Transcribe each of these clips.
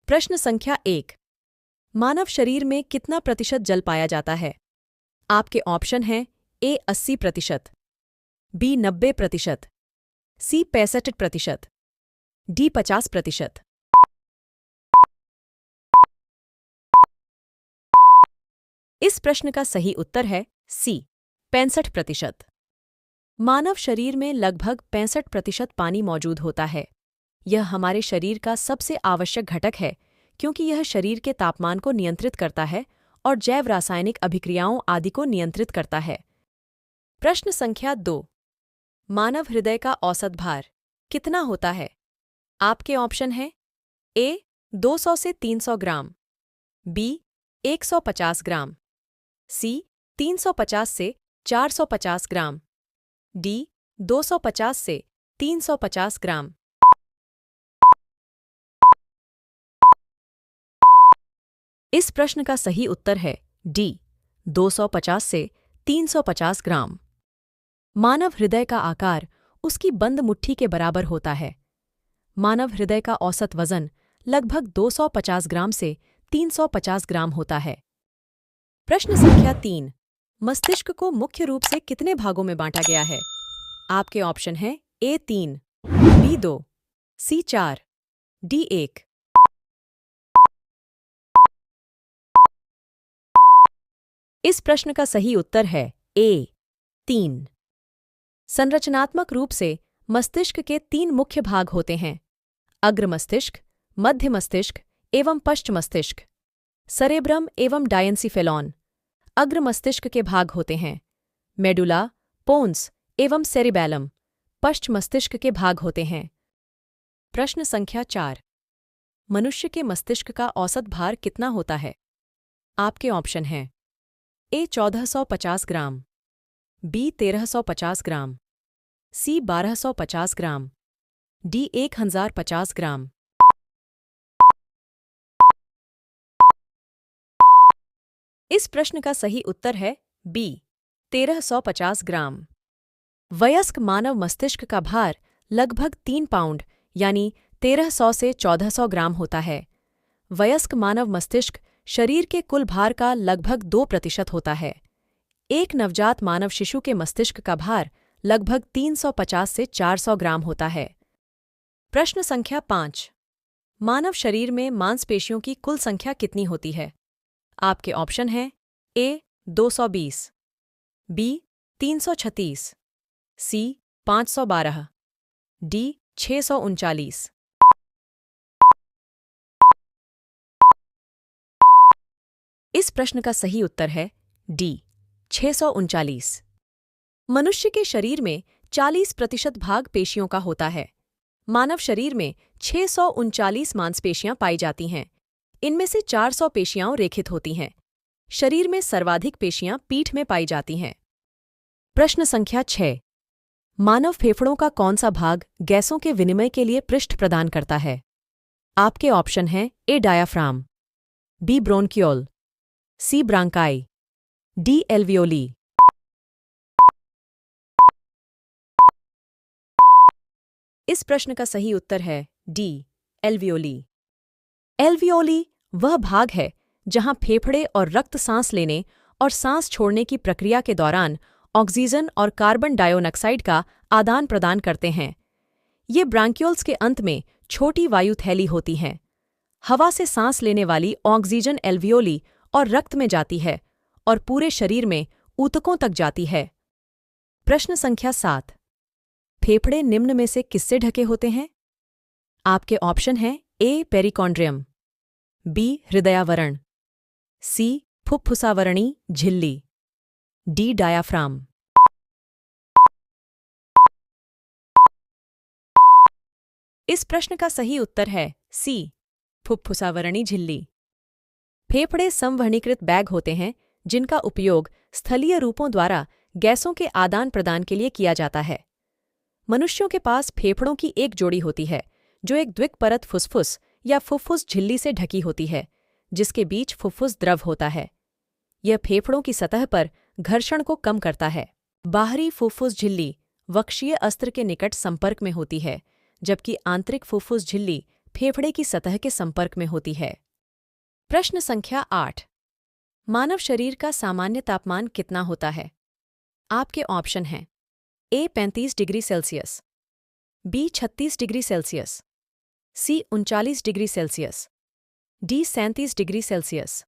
प्रश्न संख्या 1। मानव शरीर में कितना प्रतिशत जल पाया जाता है? आपके ऑप्शन हैं ए 80%, बी 90%, सी 65%, डी 50%। इस प्रश्न का सही उत्तर है सी 65%। मानव शरीर में लगभग 65% पानी मौजूद होता है। यह हमारे शरीर का सबसे आवश्यक घटक है क्योंकि यह शरीर के तापमान को नियंत्रित करता है और जैव रासायनिक अभिक्रियाओं आदि को नियंत्रित करता है। प्रश्न संख्या 2। मानव हृदय का औसत भार कितना होता है? आपके ऑप्शन हैं ए 200 से 300 ग्राम, बी 150 ग्राम, सी 350 से 450 ग्राम, डी 250 से 350 ग्राम। इस प्रश्न का सही उत्तर है डी 250 से 350 ग्राम। मानव हृदय का आकार उसकी बंद मुट्ठी के बराबर होता है। मानव हृदय का औसत वजन लगभग 250 ग्राम से 350 ग्राम होता है। प्रश्न संख्या 3। मस्तिष्क को मुख्य रूप से कितने भागों में बांटा गया है? आपके ऑप्शन हैं ए 3, बी 2, सी 4, डी 1। इस प्रश्न का सही उत्तर है ए 3। संरचनात्मक रूप से मस्तिष्क के 3 मुख्य भाग होते हैं: अग्र मस्तिष्क, मध्य मस्तिष्क एवं पश्च मस्तिष्क। सरेब्रम एवं डायंसीफेलॉन अग्र मस्तिष्क के भाग होते हैं। मेडुला, पोन्स एवं सेरिबैलम पश्च मस्तिष्क के भाग होते हैं। प्रश्न संख्या 4। मनुष्य के मस्तिष्क का औसत भार कितना होता है? आपके ऑप्शन हैं ए 1450 ग्राम, बी 1350 ग्राम, सी 1250 ग्राम, डी 1050 ग्राम। इस प्रश्न का सही उत्तर है बी 1350 ग्राम। वयस्क मानव मस्तिष्क का भार लगभग 3 पाउंड यानी 1300 से 1400 ग्राम होता है। वयस्क मानव मस्तिष्क शरीर के कुल भार का लगभग 2% होता है। एक नवजात मानव शिशु के मस्तिष्क का भार लगभग 350 से 400 ग्राम होता है। प्रश्न संख्या 5। मानव शरीर में मांसपेशियों की कुल संख्या कितनी होती है? आपके ऑप्शन हैं ए 220, बी 336, सी 512, डी 639। इस प्रश्न का सही उत्तर है डी 639। मनुष्य के शरीर में 40% भाग पेशियों का होता है। मानव शरीर में 639 मांसपेशियां पाई जाती हैं। इनमें से 400 पेशियां रेखित होती हैं। शरीर में सर्वाधिक पेशियां पीठ में पाई जाती हैं। प्रश्न संख्या 6। मानव फेफड़ों का कौन सा भाग गैसों के विनिमय के लिए पृष्ठ प्रदान करता है? आपके ऑप्शन हैं ए डायाफ्राम, बी ब्रोंकियोल, सी ब्रांकाई, डी एल्वियोली। इस प्रश्न का सही उत्तर है डी एल्वियोली। एल्वियोली वह भाग है जहां फेफड़े और रक्त सांस लेने और सांस छोड़ने की प्रक्रिया के दौरान ऑक्सीजन और कार्बन डाइऑक्साइड का आदान प्रदान करते हैं। ये ब्रांक्यूल्स के अंत में छोटी वायु थैली होती हैं। हवा से सांस लेने वाली ऑक्सीजन एल्वियोली और रक्त में जाती है और पूरे शरीर में ऊतकों तक जाती है। प्रश्न संख्या 7। फेफड़े निम्न में से किससे ढके होते हैं? आपके ऑप्शन हैं ए पेरिकॉन्ड्रियम, बी हृदयावरण, सी फुफ्फुसावरणी झिल्ली, डी डायाफ्राम। इस प्रश्न का सही उत्तर है सी फुफ्फुसावरणी झिल्ली। फेफड़े संवहनीकृत बैग होते हैं जिनका उपयोग स्थलीय रूपों द्वारा गैसों के आदान प्रदान के लिए किया जाता है। मनुष्यों के पास फेफड़ों की एक जोड़ी होती है जो एक द्विकपरत फुफ्फुस या फुफ्फुस झिल्ली से ढकी होती है, जिसके बीच फुफ्फुस द्रव होता है। यह फेफड़ों की सतह पर घर्षण को कम करता है। बाहरी फुफ्फुस झिल्ली वक्षीय अस्त्र के निकट संपर्क में होती है, जबकि आंतरिक फुफ्फुस झिल्ली फेफड़े की सतह के संपर्क में होती है। प्रश्न संख्या 8। मानव शरीर का सामान्य तापमान कितना होता है? आपके ऑप्शन हैं A 35 degree Celsius, B 36 degree Celsius, C 39 degree Celsius, D 37 degree Celsius.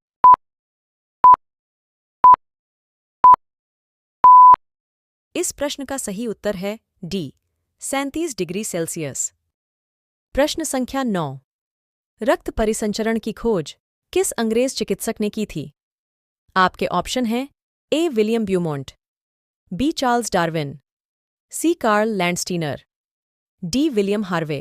इस प्रश्न का सही उत्तर है डी 37 डिग्री सेल्सियस। प्रश्न संख्या 9। रक्त परिसंचरण की खोज किस अंग्रेज चिकित्सक ने की थी? आपके ऑप्शन हैं A William Beaumont, B Charles Darwin, C Karl Landsteiner, D William Harvey.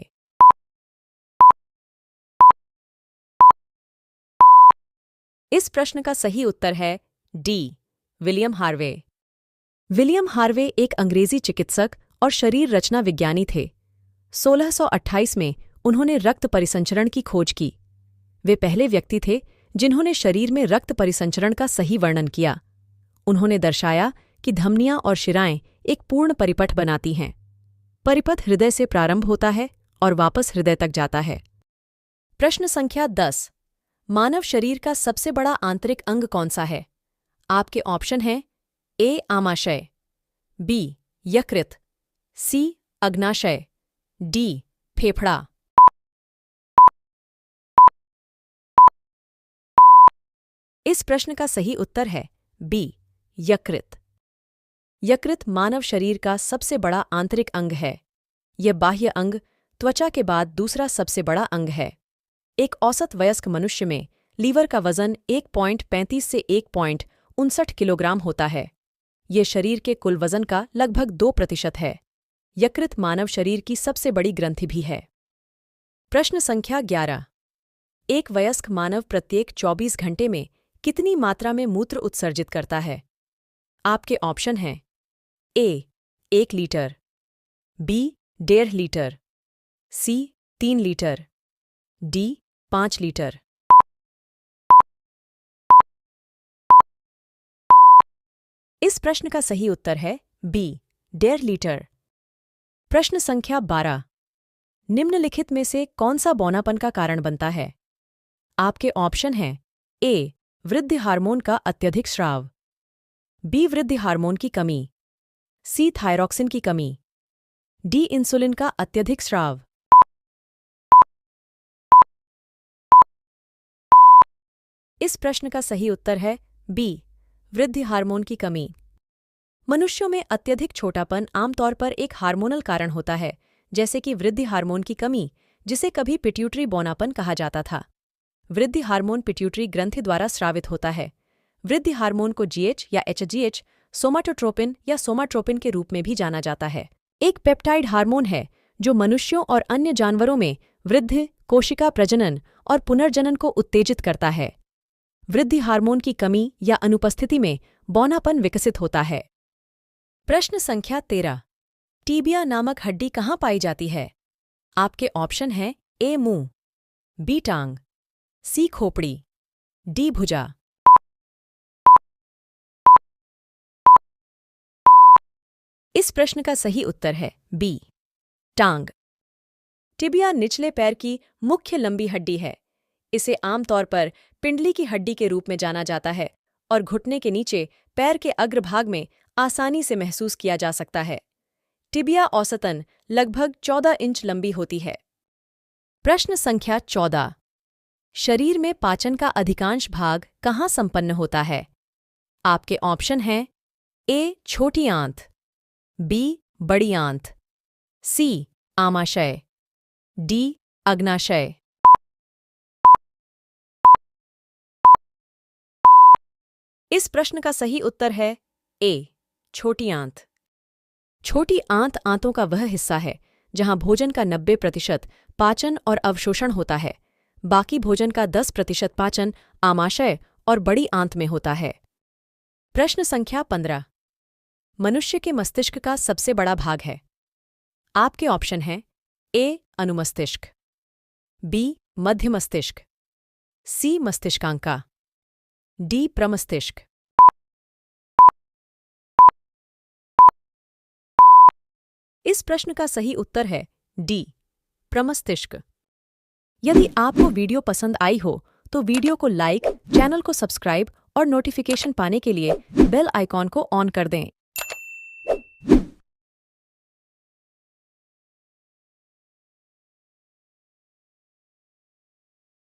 इस प्रश्न का सही उत्तर है D William Harvey. William Harvey एक अंग्रेजी चिकित्सक और शरीर रचना विज्ञानी थे। 1628 में उन्होंने रक्त परिसंचरण की खोज की। वे पहले व्यक्ति थे जिन्होंने शरीर में रक्त परिसंचरण का सही वर्णन किया। उन्होंने दर्शाया कि धमनियां और शिराएं एक पूर्ण परिपथ बनाती हैं। परिपथ हृदय से प्रारंभ होता है और वापस हृदय तक जाता है। प्रश्न संख्या 10। मानव शरीर का सबसे बड़ा आंतरिक अंग कौन सा है? आपके ऑप्शन हैं ए आमाशय, बी यकृत, सी अग्नाशय, डी फेफड़ा। इस प्रश्न का सही उत्तर है बी यकृत। यकृत मानव शरीर का सबसे बड़ा आंतरिक अंग है। यह बाह्य अंग त्वचा के बाद दूसरा सबसे बड़ा अंग है। एक औसत वयस्क मनुष्य में लीवर का वजन 1.35 से 1.59 किलोग्राम होता है। यह शरीर के कुल वजन का लगभग 2% है। यकृत मानव शरीर की सबसे बड़ी ग्रंथि भी है। प्रश्न संख्या 11। एक वयस्क मानव प्रत्येक 24 घंटे में कितनी मात्रा में मूत्र उत्सर्जित करता है? आपके ऑप्शन हैं ए 1 लीटर, बी 1.5 लीटर, सी 3 लीटर, डी 5 लीटर। इस प्रश्न का सही उत्तर है बी 1.5 लीटर। प्रश्न संख्या 12। निम्नलिखित में से कौन सा बौनापन का कारण बनता है? आपके ऑप्शन हैं ए वृद्धि हार्मोन का अत्यधिक स्राव, बी वृद्धि हार्मोन की कमी, सी थायरॉक्सिन की कमी, डी इंसुलिन का अत्यधिक स्राव। इस प्रश्न का सही उत्तर है बी वृद्धि हार्मोन की कमी। मनुष्यों में अत्यधिक छोटापन आमतौर पर एक हार्मोनल कारण होता है, जैसे कि वृद्धि हार्मोन की कमी, जिसे कभी पिट्यूटरी बौनापन कहा जाता था। वृद्धि हार्मोन पिट्यूटरी ग्रंथि द्वारा स्रावित होता है। वृद्धि हार्मोन को जीएच या एचजीएच, सोमाटोट्रोपिन या सोमाट्रोपिन के रूप में भी जाना जाता है। एक पेप्टाइड हार्मोन है जो मनुष्यों और अन्य जानवरों में वृद्धि, कोशिका प्रजनन और पुनर्जनन को उत्तेजित करता है। वृद्धि हार्मोन की कमी या अनुपस्थिति में बौनापन विकसित होता है। प्रश्न संख्या 13। टीबिया नामक हड्डी कहाँ पाई जाती है? आपके ऑप्शन हैं ए मुंह, बी टांग, सी खोपड़ी, डी भुजा। इस प्रश्न का सही उत्तर है बी टांग। टिबिया निचले पैर की मुख्य लंबी हड्डी है। इसे आमतौर पर पिंडली की हड्डी के रूप में जाना जाता है और घुटने के नीचे पैर के अग्रभाग में आसानी से महसूस किया जा सकता है। टिबिया औसतन लगभग 14 इंच लंबी होती है। प्रश्न संख्या 14। शरीर में पाचन का अधिकांश भाग कहाँ संपन्न होता है? आपके ऑप्शन हैं ए छोटी आंत, बी बड़ी आंत, सी आमाशय, डी अग्नाशय। इस प्रश्न का सही उत्तर है ए छोटी आंत। छोटी आंत आंतों का वह हिस्सा है जहां भोजन का 90% पाचन और अवशोषण होता है। बाकी भोजन का 10% पाचन आमाशय और बड़ी आंत में होता है। प्रश्न संख्या 15। मनुष्य के मस्तिष्क का सबसे बड़ा भाग है। आपके ऑप्शन हैं ए अनुमस्तिष्क, बी मध्य मस्तिष्क, सी मस्तिष्कांका, डी प्रमस्तिष्क। इस प्रश्न का सही उत्तर है डी प्रमस्तिष्क। यदि आपको वीडियो पसंद आई हो तो वीडियो को लाइक, चैनल को सब्सक्राइब और नोटिफिकेशन पाने के लिए बेल आइकॉन को ऑन कर दें।